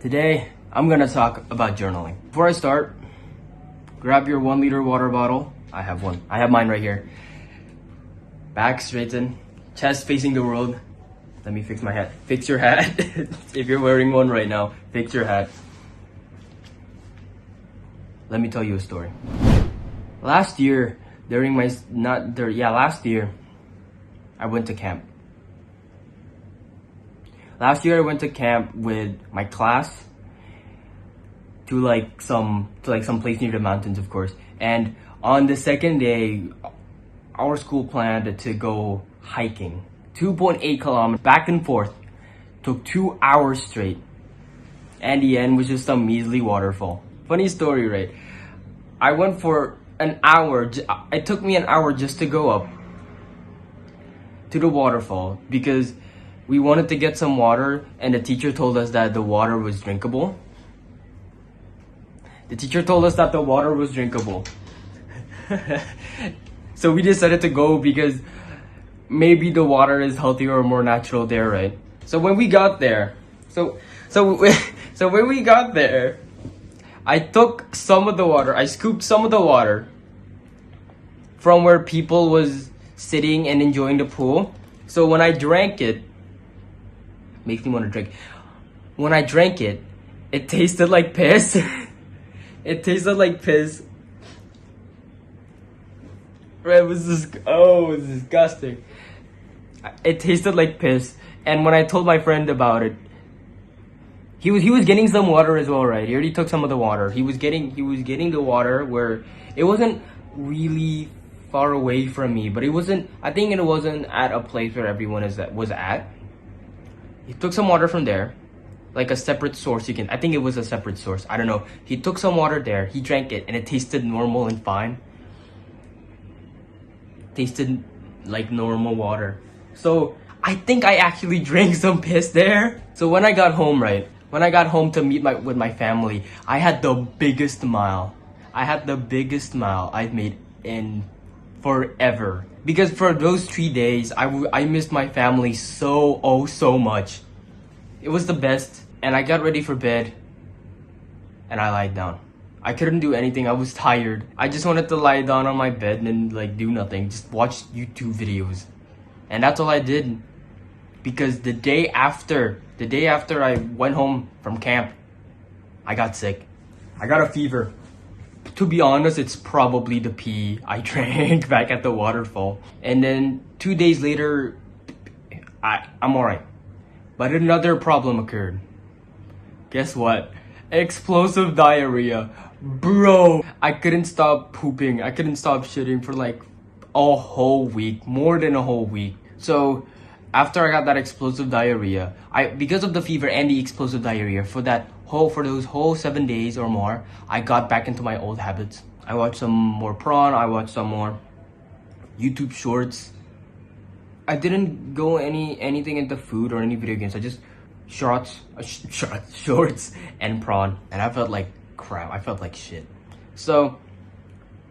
Today, I'm gonna talk about journaling. Before I start, grab your 1 liter water bottle. I have one. I have mine right here. Back straighten, chest facing the world. Let me fix my hat. Fix your hat. If you're wearing one right now, fix your hat. Let me tell you a story. Last year, last year, I went to camp. Last year I went to camp with my class to some place near the mountains, of course. And on the second day, our school planned to go hiking. 2.8 kilometers back and forth. Took 2 hours straight. And the end was just some measly waterfall. Funny story, right? I went for an hour. It took me an hour just to go up to the waterfall because we wanted to get some water, and the teacher told us that the water was drinkable. So we decided to go because maybe the water is healthier or more natural there, right? So when we got there, when we got there, I took some of the water. I scooped some of the water from where people was sitting and enjoying the pool. So when I drank it, makes me want to drink. When I drank it, it tasted like piss. It tasted like piss. It was disgusting. It tasted like piss. And when I told my friend about it, he was getting some water as well, right? He already took some of the water. He was getting the water where it wasn't really far away from me, but I think it wasn't at a place where everyone was at. He took some water from there, like a separate source. I think it was a separate source. I don't know. He took some water there. He drank it, and it tasted normal and fine. Tasted like normal water. So I think I actually drank some piss there. So when I got home, to meet with my family, I had the biggest smile. I've made in forever. Because for those 3 days, I missed my family so much. It was the best. And I got ready for bed. And I lied down. I couldn't do anything. I was tired. I just wanted to lie down on my bed and do nothing. Just watch YouTube videos. And that's all I did. Because the day after I went home from camp, I got sick. I got a fever. To be honest, it's probably the pee I drank back at the waterfall. And then 2 days later, I'm alright. But another problem occurred. Guess what? Explosive diarrhea. Bro, I couldn't stop pooping. I couldn't stop shitting for a whole week. More than a whole week. So after I got that explosive diarrhea, because of the fever and the explosive diarrhea, for those whole 7 days or more, I got back into my old habits. I watched some more prawn. I watched some more YouTube shorts. I didn't go anything into food or any video games. I just shorts, and prawn, and I felt like crap. I felt like shit. So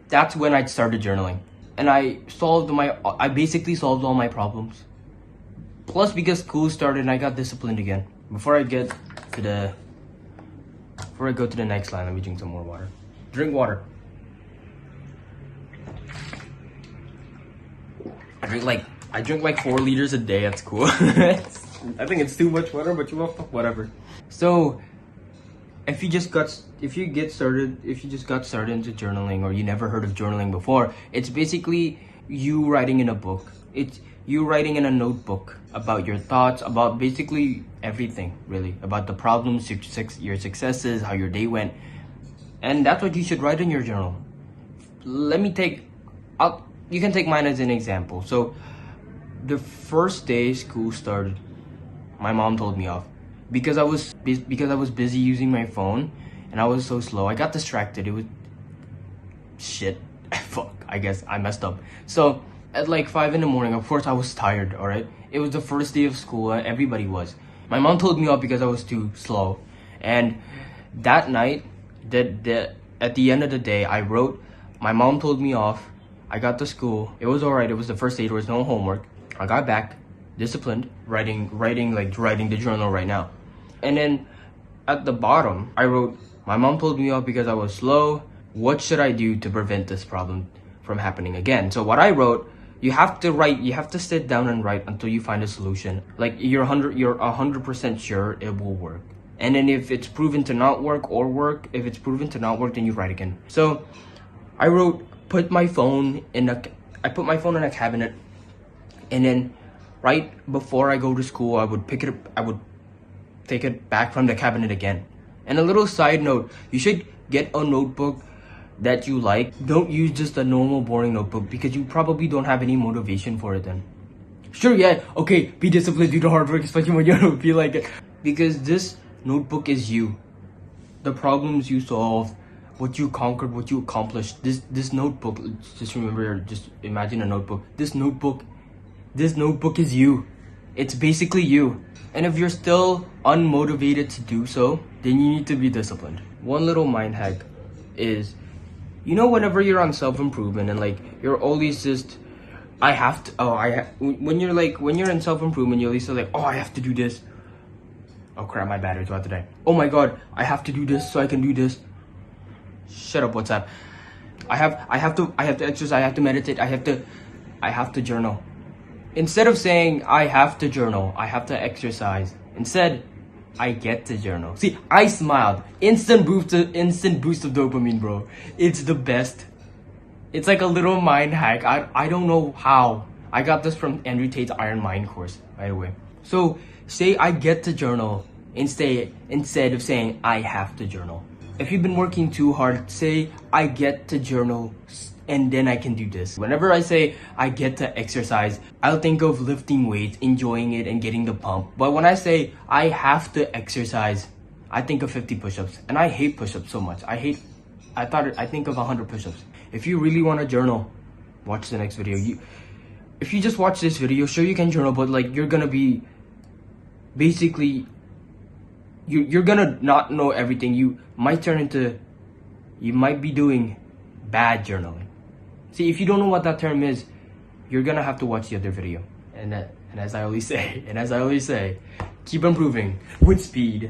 that's when I started journaling, and I basically solved all my problems. Plus, because school started and I got disciplined again. Before I go to the next line, let me drink some more water. Drink water. I drink like 4 liters a day at school. I think it's too much water, but whatever. So, if you just got started into journaling, or you never heard of journaling before, it's basically you writing in a book. It's you writing in a notebook about your thoughts, about basically everything, really. About the problems, your successes, how your day went. And that's what you should write in your journal. You can take mine as an example. So, the first day school started, my mom told me off. Because I was busy using my phone, and I was so slow. I got distracted. It was... shit. Fuck. I guess I messed up. So, at 5 in the morning, of course I was tired, alright? It was the first day of school, everybody was. My mom told me off because I was too slow. And that night, at the end of the day, I wrote, my mom told me off, I got to school, it was alright, it was the first day, there was no homework. I got back, disciplined, writing the journal right now. And then at the bottom, I wrote, my mom told me off because I was slow. What should I do to prevent this problem from happening again? So what I wrote, you have to sit down and write until you find a solution. Like you're 100% sure it will work. And then if it's proven to not work or work, if it's proven to not work, then you write again. So I wrote, I put my phone in a cabinet, and then right before I go to school, I would take it back from the cabinet again. And a little side note, you should get a notebook that you like. Don't use just a normal boring notebook because you probably don't have any motivation for it then. Sure, yeah, okay, be disciplined, do the hard work, especially when you don't feel like it. Because this notebook is you. The problems you solve, what you conquered, what you accomplished. This notebook, just remember, just imagine a notebook. This notebook is you. It's basically you. And if you're still unmotivated to do so, then you need to be disciplined. One little mind hack is, whenever you're on self-improvement and like you're always just, when you're in self-improvement, you're always like, I have to do this. Oh crap, my battery's about to die. Oh my god, I have to do this so I can do this. Shut up, WhatsApp. I have to exercise, I have to meditate, I have to journal. Instead of saying I have to journal, I have to exercise. Instead, I get to journal. See, I smiled. Instant boost of dopamine, bro. It's the best. It's like a little mind hack. I don't know how. I got this from Andrew Tate's Iron Mind course, by the way. So say I get to journal instead of saying I have to journal. If you've been working too hard, say I get to journal and then I can do this. Whenever I say I get to exercise, I'll think of lifting weights, enjoying it, and getting the pump. But when I say I have to exercise, I think of 50 push-ups. And I hate push-ups so much. I think of 100 push-ups. If you really want to journal, watch the next video. If you just watch this video, sure you can journal, but like you're gonna be basically, you're gonna not know everything. You might be doing bad journaling. See, if you don't know what that term is, you're gonna have to watch the other video. And as I always say, keep improving with speed.